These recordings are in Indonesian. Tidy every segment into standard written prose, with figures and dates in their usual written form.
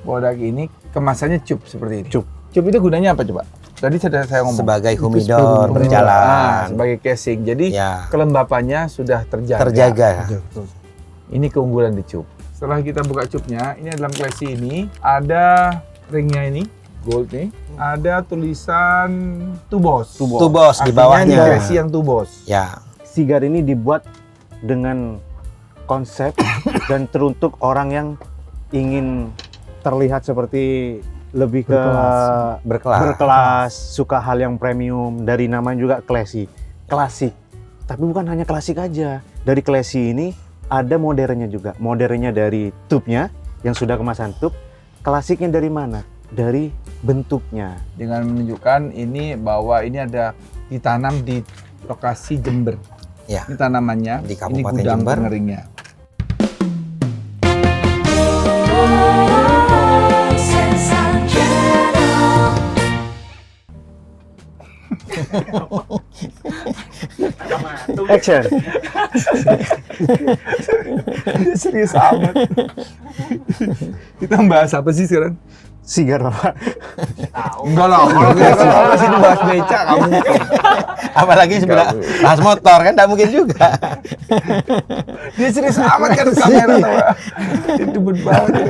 produk ini kemasannya cup seperti ini. Cup. Cup itu gunanya apa coba? Tadi sudah saya ngomong. Sebagai humidor berjalan. Sebagai casing. Jadi Ya. kelembapannya sudah terjaga. Terjaga. Ini keunggulan di cup. Setelah kita buka cupnya, ini dalam klesi ini ada ringnya ini, gold nih. Ada tulisan Tubos. Tubos di Artinya bawahnya. di klesi yang Tubos. Ya. Sigar ini dibuat dengan konsep dan teruntuk orang yang ingin terlihat seperti lebih ke berkelas, suka hal yang premium. Dari namanya juga klasik. Tapi bukan hanya klasik aja. Dari klasi ini ada modernnya juga. Modernnya dari tubnya yang sudah kemasan tub. Klasiknya dari mana? Dari bentuknya. Dengan menunjukkan ini bahwa ini ada ditanam di lokasi Jember. Ya. Ini tanamannya. Di Ini Kabupaten gudang Jember. pengeringnya. Action. Serius amat. Kita bahas apa sih sekarang? Sigar, Bapak. Enggak lah, kalau sini bahas becak kamu. Apalagi sebelah bahas motor kan tidak mungkin juga. Dia serius amat kan kamera tuh. Itu banget.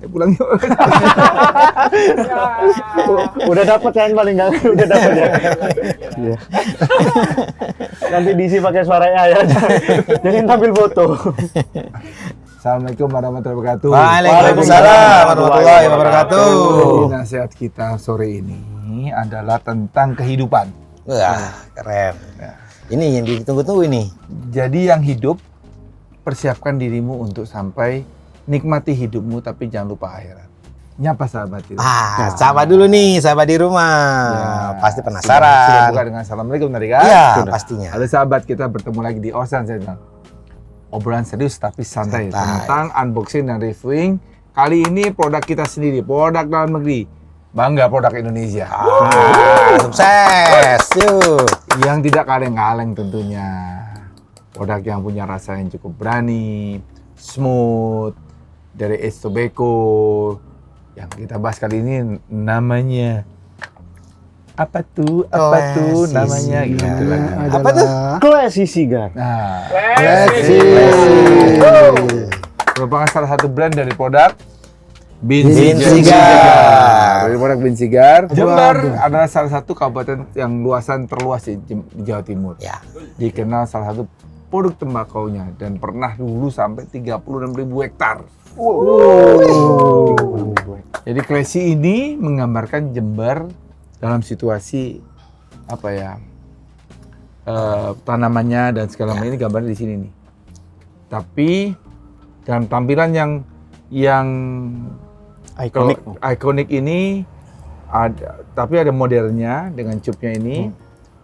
Pulang yuk. Udah dapat kan paling nggak? Udah dapat ya. Iya. Nanti diisi pakai suara AI aja. Jangan tampil foto. Assalamualaikum warahmatullahi wabarakatuh. Waalaikumsalam warahmatullahi wabarakatuh. Jadi nasihat kita sore ini adalah tentang kehidupan. Wah, keren. Ya. Ini yang ditunggu-tunggu ini. Jadi yang hidup, persiapkan dirimu untuk sampai nikmati hidupmu, tapi jangan lupa akhirat. Nyapa sahabat itu. Sahabat dulu nih, sahabat di rumah. Pasti Sudah penasaran. buka dengan assalamualaikum tadi kan? Iya, Sudah. pastinya. Halo sahabat, kita bertemu lagi di Osan Channel. Obrolan serius tapi santai tentang unboxing dan reviewing. Kali ini produk kita sendiri, produk dalam negeri. Bangga produk Indonesia. Sukses. Yuk. Yang tidak kaleng-kaleng tentunya. Produk yang punya rasa yang cukup berani, smooth, dari Ace Tobacco. Yang kita bahas kali ini namanya apa tuh namanya gitu lagi. Apa tuh? Classy Sigar. Nah, Classy. merupakan salah satu brand dari produk Bin Sigar. Dari produk Bin Sigar. Jember adalah salah satu kabupaten yang luasan terluas di Jawa Timur. Ya. Dikenal salah satu produk tembakaunya dan pernah dulu sampai 36.000 hektar. Jadi Classy ini menggambarkan Jember dalam situasi apa ya, tanamannya dan segala macam ini gambarnya di sini nih. Tapi dalam tampilan yang ikonik ini tapi ada modernnya dengan cupnya ini,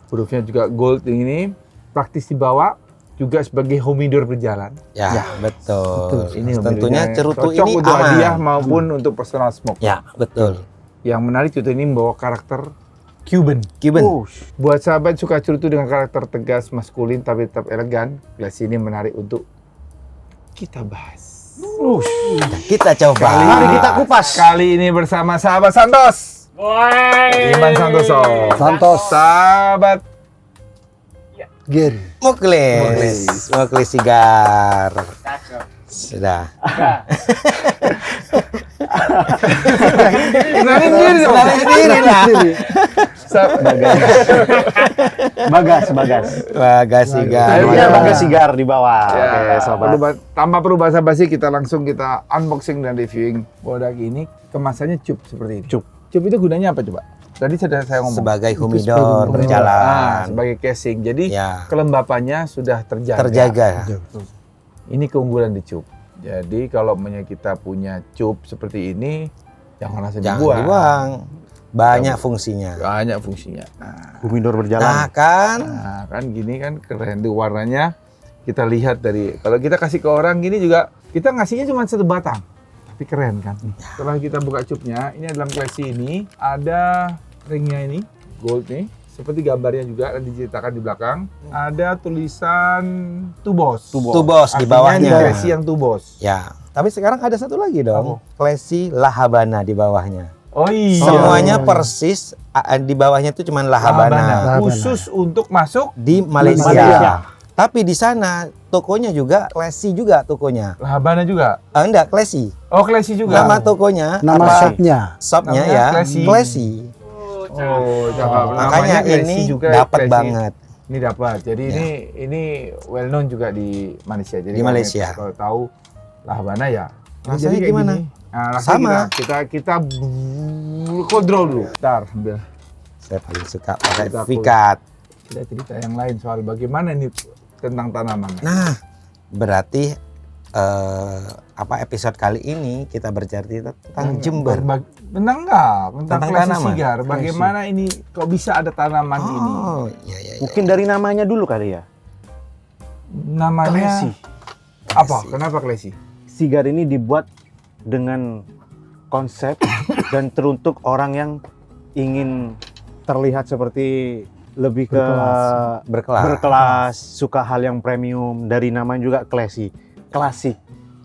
hurufnya juga gold ini, praktis dibawa juga sebagai humidor berjalan. Ya, betul. Ini Tentunya cerutu cocok ini untuk aman. hadiah maupun untuk personal smoke. Ya, betul. Yang menarik cerutu ini membawa karakter Cuban. Buat sahabat suka cerutu dengan karakter tegas, maskulin tapi tetap elegan, Classy ini menarik untuk kita bahas. Kita coba. Mari kita kupas. Kali ini bersama sahabat Santos. Iman Santoso. Sahabat Muklis Sigar. Sudah. kenalin diri dong. Sendiri lah. Bagas Sigar. Akhirnya Bagas Sigar di bawah. Ya, Oke, sobat. tanpa perlu basa-basi kita langsung kita unboxing dan reviewing produk ini. Kemasannya cup seperti ini. Cup itu gunanya apa coba? Tadi sudah saya ngomong. Sebagai humidor berjalan. Sebagai casing. Jadi Ya. kelembapannya sudah terjaga. Terjaga. Ini keunggulan di cup. Jadi kalau kita punya cup seperti ini, jangan langsung Jangan dibuang. dibuang. Banyak fungsinya. Banyak fungsinya. Nah, Humidor berjalan. Nah, kan gini kan keren tuh warnanya. Kita lihat dari, kalau kita kasih ke orang gini juga, kita ngasihnya cuma satu batang. Tapi keren kan. Setelah kita buka cupnya, ini dalam Classy ini ada ringnya ini, gold nih. Seperti gambarnya juga dan diceritakan di belakang. Ada tulisan Tubos. Tubos di Artinya bawahnya. di Classy yang Tubos. Ya. Tapi sekarang ada satu lagi dong, Classy La Habana di bawahnya. Oh iya. Semuanya persis, di bawahnya itu cuman La Habana. Khusus untuk masuk Di Malaysia. Tapi di sana tokonya juga Classy juga tokonya. La Habana juga. Enggak, Classy. Oh, Classy juga. Nama tokonya, Nama shopnya. shopnya Namanya ya, Classy. Classy. Oh, cakep. Makanya Namanya Classy ini juga, dapat Classy. banget. Ini dapat. Jadi ini well known juga di Malaysia. Jadi Di Malaysia. Kalau tahu La Habana ya. Rasanya Jadi kayak gimana? gini. Nah, rasanya Sama. Kita kontrol dulu. Bentar, ambil. Saya paling suka pakai Kita Vicat. Kita cerita yang lain soal bagaimana ini tentang tanaman. Nah, berarti episode kali ini kita bercerita tentang Jember. Tentang enggak? Tentang Classy tanaman. Sigar. Bagaimana ini kok bisa ada tanaman ini? Oh, iya iya. Mungkin dari namanya dulu kali ya. Namanya Classy. apa? Kenapa Classy? Sigar ini dibuat dengan konsep dan teruntuk orang yang ingin terlihat seperti lebih ke berkelas, suka hal yang premium. Dari namanya juga Classy, klasik.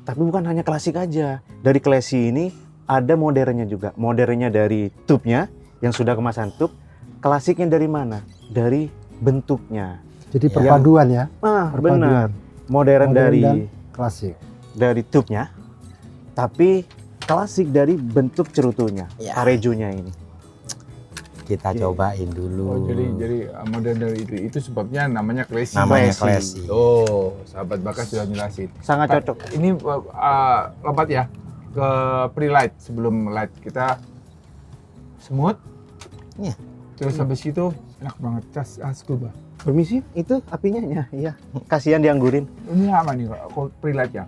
Tapi bukan hanya klasik aja. Dari Classy ini ada modernnya juga. Modernnya dari tube-nya yang sudah kemasan tube. Klasiknya dari mana? Dari bentuknya. Jadi perpaduan ya. Benar. Modern Modern dari dan klasik. dari tube-nya, tapi klasik dari bentuk cerutunya, Ya. parejonya ini. Kita cobain dulu. Oh, jadi modern dari itu sebabnya namanya Classy. Namanya Classy. Classy. Oh, sahabat Bakas sudah jelasin. Sangat cocok. Ini lompat ya ke pre-light sebelum light kita smooth. Iya. Terus habis itu enak banget scuba. Permisi, itu apinya ya. Iya. Kasihan dianggurin. Ini apa nih kok pre-light ya?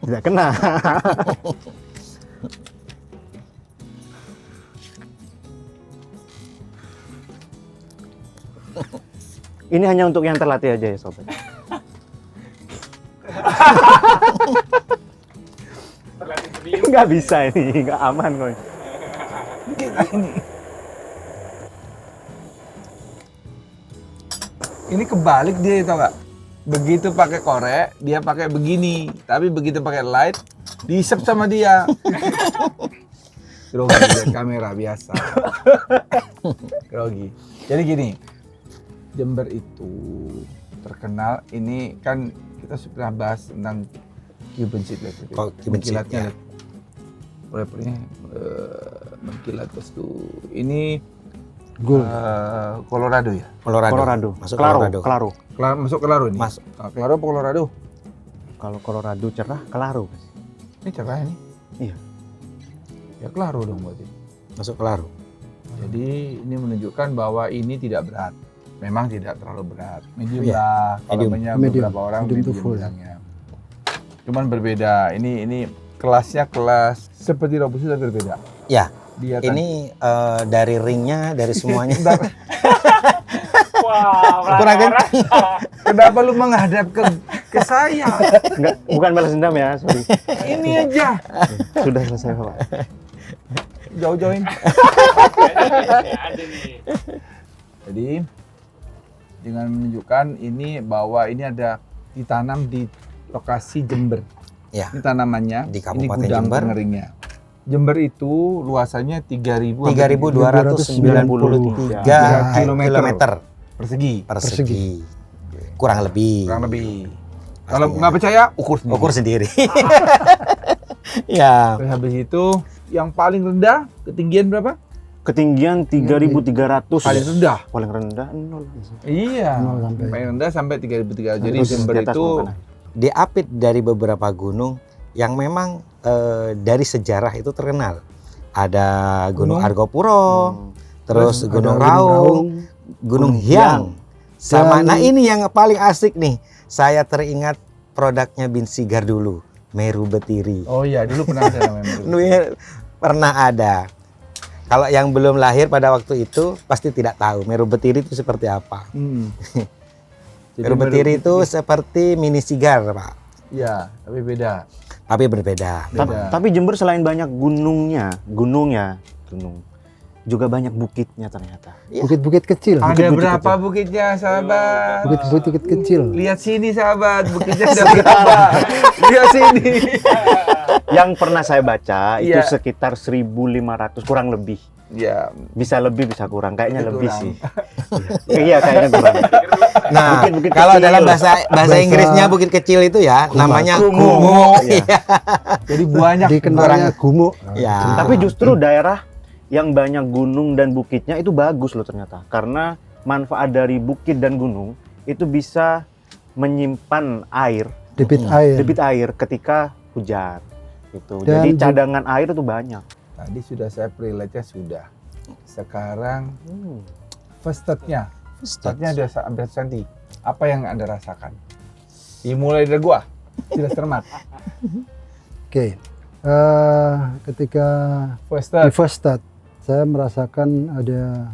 Tidak kena. Ini hanya untuk yang terlatih aja ya sobat. Nggak bisa ini, nggak aman kok. Ini kebalik dia tau gak? Begitu pakai korek dia pakai begini, tapi begitu pakai light diisep sama dia. Grogi lihat kamera biasa. Grogi. Jadi gini, Jember itu terkenal. Ini kan kita sudah bahas tentang Cuban seed lihat. Oh, Cuban seed, ya. Rappernya mengkilat terus tuh. Ini Gold. Colorado ya? Colorado. Masuk Claro. Colorado. Masuk Claro ini? Masuk. Claro apa Colorado? Kalau Colorado cerah, Claro. Ini cerah ini? Iya. Ya Claro dong berarti. Masuk Claro. Jadi ini menunjukkan bahwa ini tidak berat. Memang tidak terlalu berat. Medium Iya, lah. Kalau medium. banyak Medium. beberapa orang Medium to medium full. bilangnya. Cuman berbeda. Ini kelasnya kelas seperti Robusta tapi berbeda. Ya, Dia kan ini dari ringnya, dari semuanya. Bentar. Kurang kencang. Kenapa lu menghadap ke saya? Enggak, bukan balas dendam ya, sorry. Ini aja. Sudah selesai, Pak. Jauh-jauhin. Jadi dengan menunjukkan ini bahwa ini ada ditanam di lokasi Jember. Ya, Ini tanamannya. Di Ini Kabupaten gudang Jember. pengeringnya. Jember itu luasannya 3.293 kilometer persegi. persegi. Kurang lebih. Kurang lebih. Kalau Pastinya. nggak percaya, ukur sendiri. Ukur sendiri. Ya, Terus habis itu yang paling rendah ketinggian berapa? Ketinggian 3.300. Paling rendah. Paling rendah 0. Iya. 0 sampai. Paling rendah sampai 3.300. Jadi Terus Jember di atas itu mana? diapit dari beberapa gunung yang memang dari sejarah itu terkenal. Ada Gunung Gunung? Argopuro, terus Ada Gunung Gunung Raung, Gunung Hyang. Sama, Dan- nah ini yang paling asik nih. Saya teringat produknya Bin Sigar dulu, Meru Betiri. Oh iya, dulu pernah ada namanya. Pernah ada. Kalau yang belum lahir pada waktu itu pasti tidak tahu Meru Betiri itu seperti apa. Jadi Meru Betiri itu seperti mini sigar, Pak. Iya, tapi beda. Tapi berbeda. Beda. Tapi Jember selain banyak gunung. juga banyak bukitnya ternyata. Bukit-bukit kecil. Ada Bukit-bukit berapa kecil. bukitnya, sahabat? Bukit-bukit kecil. Lihat sini, sahabat. Bukitnya sudah berapa? Lihat sini. Yang pernah saya baca itu Iya. sekitar 1.500 kurang lebih. Ya, Bisa lebih bisa kurang, kayaknya Lebih lebih kurang. sih. Iya, kayaknya kurang. Nah, Bukit-bukit kalau kecil. dalam bahasa Bahasa- Inggrisnya bukit kecil itu ya namanya Kumu. kumu. Iya. jadi banyak. Dikenalnya gumuk. Ya. Tapi justru daerah yang banyak gunung dan bukitnya itu bagus loh ternyata. Karena manfaat dari bukit dan gunung itu bisa menyimpan air, Debit air. debit air ketika hujan. Gitu. Dan Jadi ju- cadangan air itu banyak. Tadi sudah saya pre-light-nya sudah. Sekarang first touch-nya. Startnya udah hampir 1 cm. Apa yang Anda rasakan? Dimulai dari gua. Tidak cermat. Oke. Ketika First di touch. first start, saya merasakan ada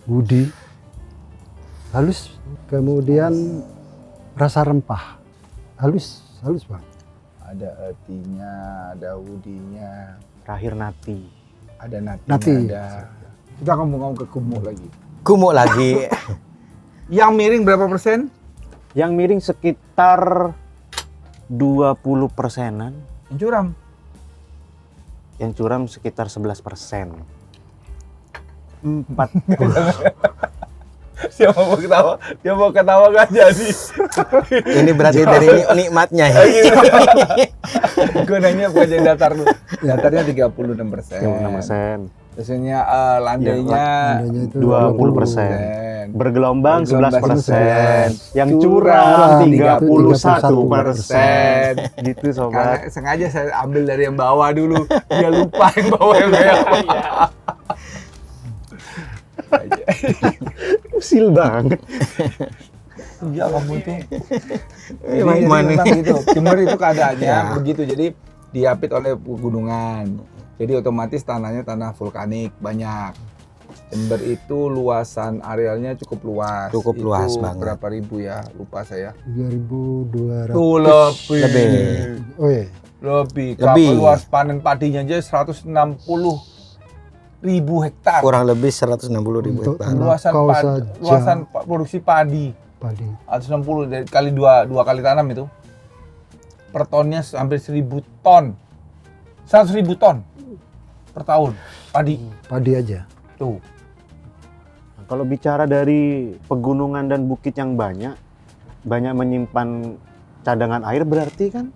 woody, halus, kemudian rasa rempah, halus bang. Ada earthy-nya, ada woody-nya, Terakhir nati. ada natinya, Nati. ada. Kita ngomong ke kumu lagi. Kumu lagi. Yang miring berapa persen? Yang miring sekitar 20%-an, Yang curam. yang curam sekitar 11%. 4. Siapa mau ketawa? Dia mau ketawa nggak jadi. Ini berarti dari nikmatnya ya. Gue nanya bukan yang datar dulu. Datarnya 36%. 36%. Biasanya landainya Landainya itu 20%. Bergelombang 11%. Yang Curang curang 31%. 31%. Gitu sobat. Sengaja saya ambil dari yang bawah dulu. Dia lupa yang bawah yang bawah. Usil banget. Iya kamu tuh. Emang Jadi mana? memang gitu. Jember itu keadaannya Ya. begitu. Jadi diapit oleh pegunungan. Jadi otomatis tanahnya tanah vulkanik banyak. Jember itu luasan arealnya cukup luas. Cukup Itu luas banget. Berapa ribu ya? Lupa saya. 3.200. Tuh lebih. Lebih. Oh iya. Lebih. Lebih. Kapal luas panen padinya aja 160.000 hektar. Kurang lebih 160.000 Untuk hektar. Luasan Kau padi, saja. luasan produksi padi. Padi. 160 dari kali dua kali tanam itu. Per tonnya hampir 1.000 ton. 100.000 ton per tahun padi. Padi aja. Tuh. Kalau bicara dari pegunungan dan bukit yang banyak menyimpan cadangan air, berarti kan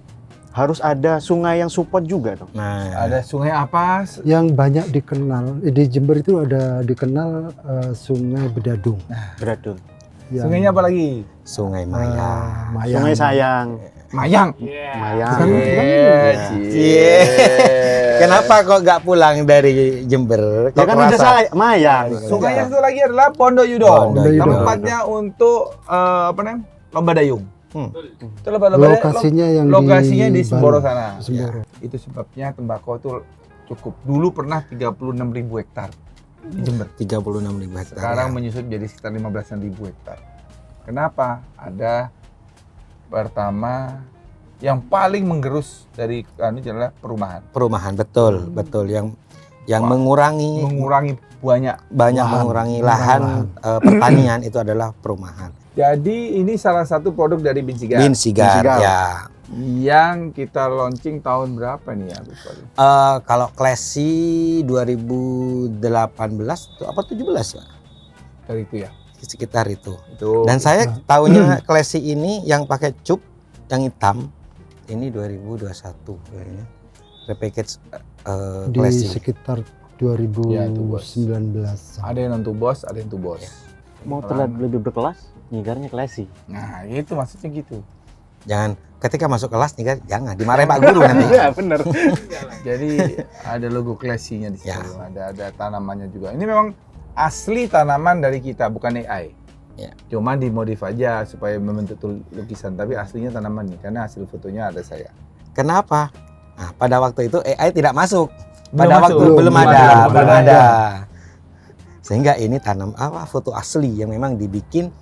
harus ada sungai yang support juga dong. Nah, Ada sungai apa? Yang banyak dikenal di Jember itu ada dikenal Sungai Bedadung. Beradun. Yang, Sungainya apa lagi? Sungai Maya. Mayang. Sungai Sayang. Mayang. Mayang. Cie. Kenapa kok nggak pulang dari Jember? Ya Kok kan udah kerasa? saya Mayang. Sungai yang satu lagi adalah Pondok Yudo. Pondok Yudo. Tempatnya untuk apa namanya? Lomba dayung. Hmm. Itu lomba Lokasinya yang lokasinya di Bali. Semboro sana. Semboro. Itu sebabnya tembakau itu cukup. Dulu pernah 36.000 hektar di Jember. 36.000 hektar. Sekarang ya. menyusut jadi sekitar 15.000 hektar. Kenapa? Ada pertama yang paling menggerus dari adalah perumahan. Perumahan betul, betul yang Wah. mengurangi Mengurangi banyak. mengurangi lahan pertanian itu adalah perumahan. Jadi ini salah satu produk dari Bin Sigar Bin Sigar Sigar. ya. yang kita launching tahun berapa nih ya? Lupa deh. Kalau Classy 2018 tuh apa 17 ya? Dari itu ya. Sekitar itu. Itu. Dan saya tahunya Classy ini yang pakai cup yang hitam ini 2021 kayaknya. Repackage Di Classy. sekitar Ya, itu, Bos. 2019. Ada yang non bos, ada yang bos. Mau terlihat lebih berkelas, nyigarnya classy. Nah, itu maksudnya gitu. Jangan ketika masuk kelas nih kan jangan dimarahin Pak Guru nanti. Iya, bener. Jadi ada logo classy-nya di situ. Ya. Ada tanamannya juga. Ini memang asli tanaman dari kita, bukan AI. Ya. Cuma dimodif aja supaya membentuk lukisan, tapi aslinya tanaman nih karena hasil fotonya ada saya. Kenapa? Nah, pada waktu itu AI tidak masuk. Belum Pada masuk. waktu Belum belum ada. ada. Sehingga ini foto asli yang memang dibikin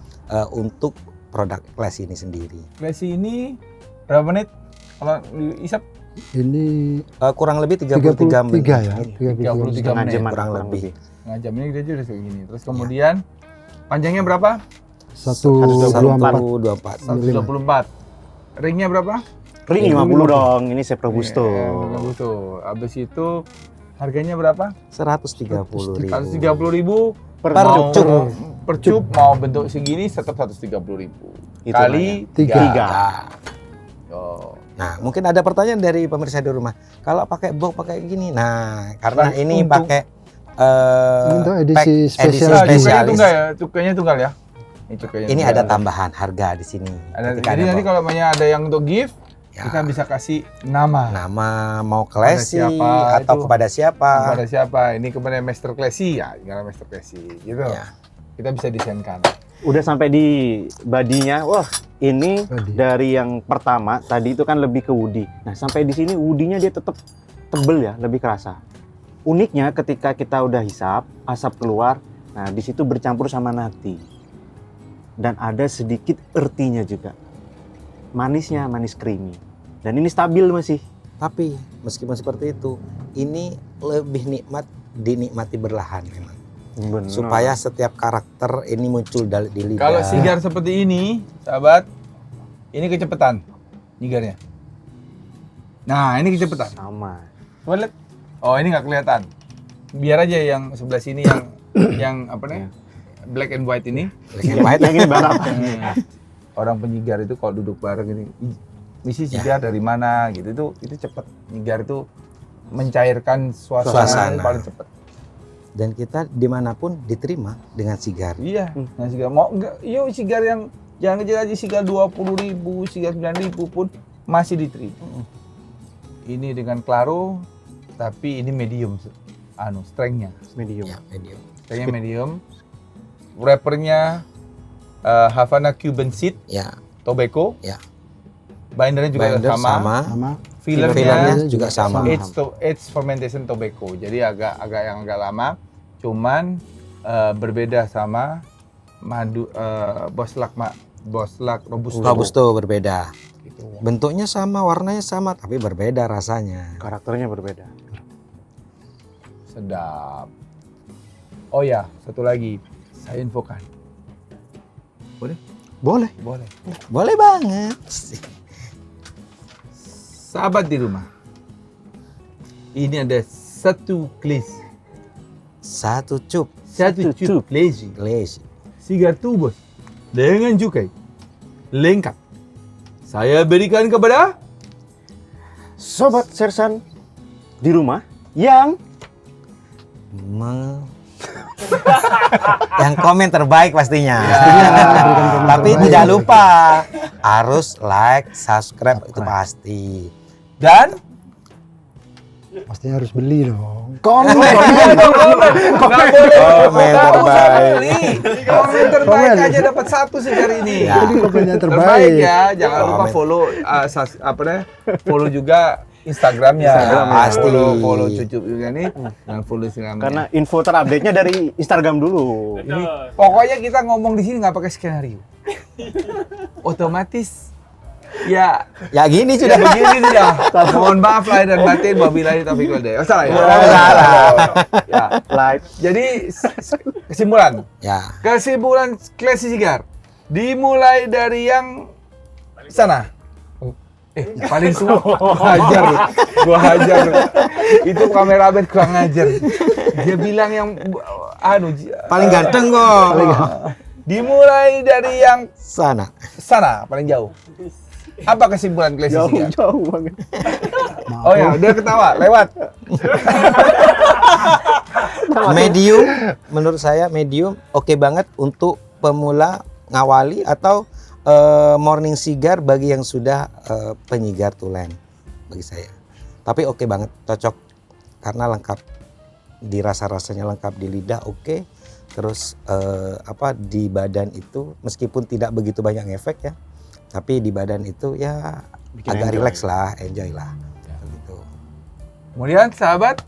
untuk produk Classy ini sendiri. Classy ini berapa menit? Kalau isap Ini Kurang lebih 33 menit. 33 ya. 33 Setengah menit. jaman kurang lebih. setengah jam ini dia udah kayak gini. Terus kemudian panjangnya berapa? 124. 124. Ringnya berapa? Ring 50 dong, ini Chef Robusto. Robusto. Habis itu harganya berapa? 130.000. 130.000 Per mau, cup. per cup mau bentuk segini tetap 130.000 kali Tiga. Oh. Nah, mungkin ada pertanyaan dari pemirsa di rumah. Kalau pakai box pakai gini. Nah, karena Pakai ini untuk- pakai Untuk pack edisi spesial. Nah, cukainya spesialis. tunggal ya, cukainya tunggal ya. Ini cukainya Ini tunggal. ada tambahan harga di sini. Ada, Ketika jadi ada nanti box. kalau banyak ada yang untuk gift, Ya. kita bisa kasih nama. Nama mau Klesi siapa atau itu? kepada siapa? Kepada siapa? Ini kepada Master Klesi ya, tinggal Master Klesi gitu. Ya. Kita bisa desainkan. Udah sampai di badinya, wah ini Body. dari yang pertama tadi itu kan lebih ke woody. Nah sampai di sini woody-nya dia tetap tebel ya, lebih kerasa. Uniknya ketika kita udah hisap, asap keluar, nah di situ bercampur sama nati. Dan ada sedikit earthy-nya juga. Manisnya, manis creamy. Dan ini stabil masih. Tapi meskipun seperti itu, ini lebih nikmat dinikmati berlahan memang. Bener. Supaya setiap karakter ini muncul di lidah. Kalau sigar seperti ini, sahabat, ini kecepatan nyigarnya. Nah, ini kecepatan. sama. Coba lihat. Oh, ini nggak kelihatan. Biar aja yang sebelah sini yang apa nih? Black and white ini. Yang ini balap. Orang penyigar itu kalau duduk bareng ini, misi sigar dari mana gitu itu cepet. Nyigar itu mencairkan suasana. Paling cepet. Dan kita dimanapun diterima dengan sigar. Iya, nah sigar mau enggak, yuk sigar yang jangan kecil aja sigar 20.000, sigar 9.000 pun masih diterima. Ini dengan claro, tapi ini medium, strength-nya. Medium. Ya, medium. Strength-nya medium. Wrappernya Havana Cuban Seed, Ya, tobacco. ya. Bindernya juga Binder sama. Sama. Fillernya Fillernya juga sama. Aged fermentation tobacco. Jadi agak lama. Cuman berbeda sama madu Boslak Robusto. Robusto berbeda. Gitu. Bentuknya sama, warnanya sama, tapi berbeda rasanya. Karakternya berbeda. Sedap. Oh ya, satu lagi. Saya infokan. Boleh? Boleh. Boleh. Boleh banget. Sahabat di rumah. Ini ada satu klesi. Satu cup Satu cup klesi. Klesi. Sigar tubos. Dengan cukai. Lengkap. Saya berikan kepada Sobat Sersan di rumah yang Yang komen terbaik pastinya. Ya. Tapi tidak lupa harus like, subscribe itu pasti. dan Pastinya harus beli dong. komen Komen terbaik. Komen terbaik aja dapat satu sigar ini. Ya. Jadi komennya Terbaik terbaik. ya, jangan lupa Komen. follow follow juga Instagramnya. Pasti. Follow Cucup juga nih, dan follow Instagramnya. karena info terupdate-nya dari Instagram dulu. ini pokoknya kita ngomong di sini nggak pakai skenario. Otomatis ya Ya gini sudah sudah. begini sudah. Mohon maaf lahir dan batin, wabillahi taufiq wal hidayah. Oh, salah ya? Salah. Ya. Like. Jadi kesimpulan Ya, klasi sigar dimulai dari yang sana. Paling tua gua hajar. Itu kameramen kurang ngajar. Dia bilang yang paling ganteng kok. dimulai dari yang Sana. sana paling jauh. Apa kesimpulan klasi sigar? Jauh banget. Oh ya, dia ketawa lewat. Medium, menurut saya medium oke banget untuk pemula ngawali atau morning cigar bagi yang sudah penyigar tulen bagi saya. Tapi oke banget, cocok karena lengkap di rasa-rasanya, lengkap di lidah, oke. Terus di badan itu meskipun tidak begitu banyak efek ya, tapi di badan itu ya Bikin agak enjoy. relax lah, enjoy lah. Gitu. Kemudian sahabat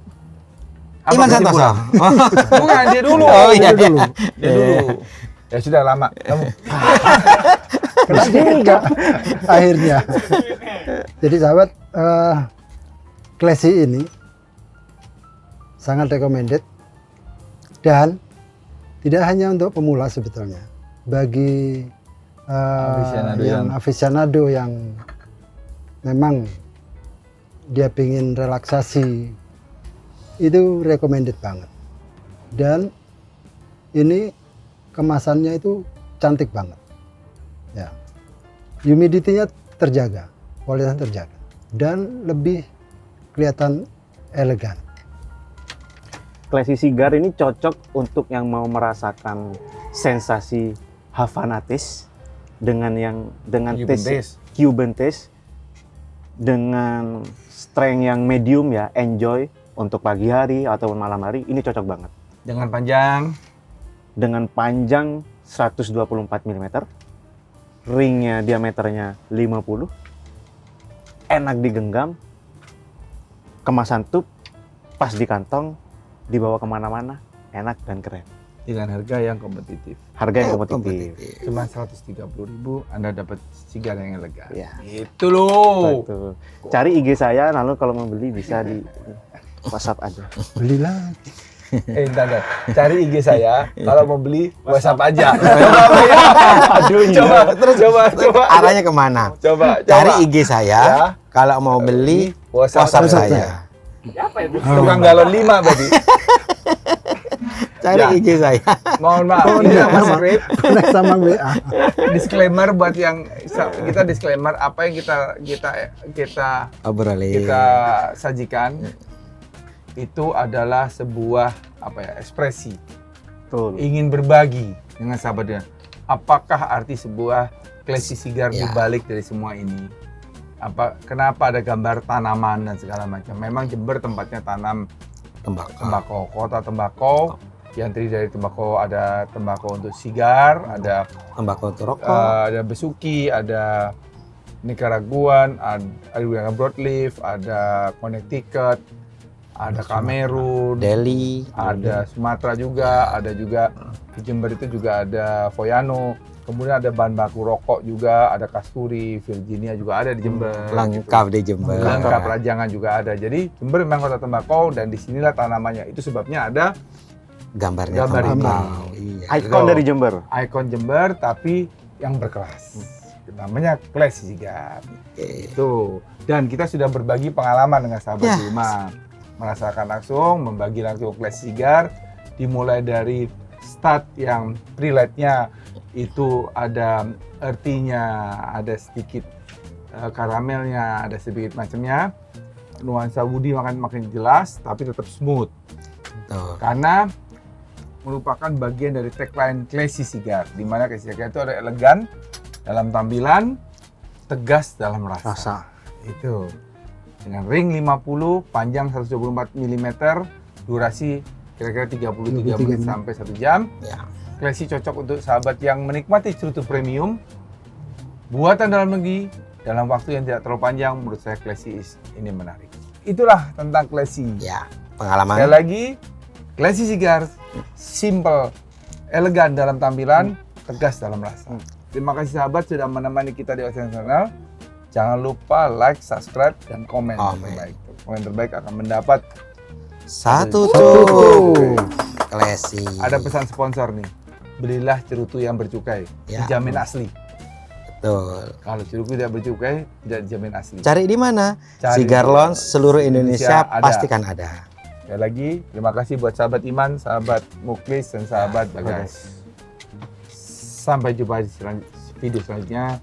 apa Iman kesimpulan? Santoso. Bukan, dia dulu. Oh, iya. Dulu. Dia dulu. Ya sudah lama. Kamu Kena juga akhirnya. Jadi sahabat, klasi ini sangat recommended Dan tidak hanya untuk pemula sebetulnya, bagi aficionado yang memang dia pingin relaksasi, itu recommended banget. Dan ini kemasannya itu cantik banget. Ya, humidity-nya terjaga, kualitasnya terjaga, dan lebih kelihatan elegan. Classy cigar ini cocok untuk yang mau merasakan sensasi Havanatis dengan Cuban taste dengan strength yang medium ya, enjoy untuk pagi hari ataupun malam hari, ini cocok banget. Dengan panjang 124 mm, ringnya diameternya 50, enak digenggam, kemasan tube, pas di kantong, dibawa kemana-mana, enak dan keren. Dengan harga yang kompetitif. Harga yang kompetitif. Cuma 130.000 Anda dapat cigar yang elegan. Ya. Itu loh. Betul. Cari IG saya, lalu kalau mau beli bisa di WhatsApp aja. Belilah. Entar. Cari IG saya, kalau mau beli WhatsApp aja. Aduh, Coba. Arahnya kemana? Coba. Cari IG saya, Ya. kalau mau beli WhatsApp saya. Tukang galon 5 berarti. Cari Ya. IG saya. Mohon maaf, ini nama script. Connect sama WA. Disclaimer buat yang kita disclaimer apa yang kita Obrolin. sajikan itu adalah sebuah ekspresi. Betul. Ingin berbagi dengan sahabatnya. Apakah arti sebuah classy cigar di Ya. balik dari semua ini? Kenapa ada gambar tanaman dan segala macam? Memang Jember tempatnya tanam tembakau, kota tembakau. Yang terdiri dari tembakau, ada tembakau untuk sigar, ada Tembakau untuk rokok. ada besuki, ada Nicaraguan, ada broadleaf, ada Connecticut, ada Kamerun, Delhi. ada Sumatera juga, ada juga di Jember itu juga ada Foyano. Kemudian ada bahan baku rokok juga, ada Kasturi, Virginia juga ada di Jember. Lengkap di Jember. Lengkap, rajangan juga ada. Jadi Jember memang kota tembakau dan disinilah tanamannya. Itu sebabnya ada Gambarnya Gambar ini. tembakau. Iya. Ikon dari Jember. ikon Jember tapi yang berkelas. Namanya classy cigar. Oke. Itu. Dan kita sudah berbagi pengalaman dengan sahabat Ya. Hilma. Merasakan langsung, membagi langsung classy cigar. Dimulai dari start yang prelightnya itu ada earthy-nya, ada sedikit karamelnya, ada sedikit macamnya. Nuansa woody makin jelas, tapi tetap smooth. Tuh. Karena merupakan bagian dari tagline classy cigar, di mana classy cigar itu ada elegan dalam tampilan, tegas dalam rasa. Itu dengan ring 50, panjang 124 mm, durasi kira-kira 33 menit sampai 1 jam. Ya. Classy cocok untuk sahabat yang menikmati cerutu premium, buatan dalam negeri, dalam waktu yang tidak terlalu panjang. Menurut saya classy ini menarik. Itulah tentang classy. Ya, pengalaman. Sekali lagi, classy cigar, simple, elegan dalam tampilan, tegas dalam rasa. Terima kasih sahabat sudah menemani kita di Ocean Channel. Jangan lupa like, subscribe, dan komen. Terbaik. Komen terbaik akan mendapat Satu tuh. Classy. ada pesan sponsor nih. Belilah cerutu yang bercukai, Ya. dijamin asli. Betul. Kalau cerutu tidak bercukai, tidak dijamin asli. Cari di mana? Cari Cigar di Lounge seluruh Indonesia ada. pastikan ada. Sekali lagi, terima kasih buat sahabat Iman, sahabat Muklis, dan sahabat Bagas. Sampai jumpa di video selanjutnya.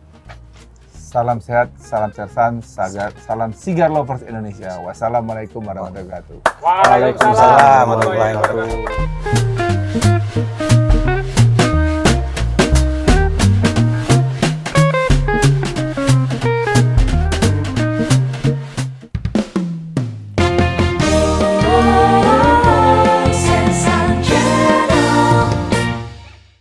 Salam sehat, salam sersan, salam cigar lovers Indonesia. Wassalamualaikum warahmatullahi wabarakatuh. Waalaikumsalam warahmatullahi wabarakatuh.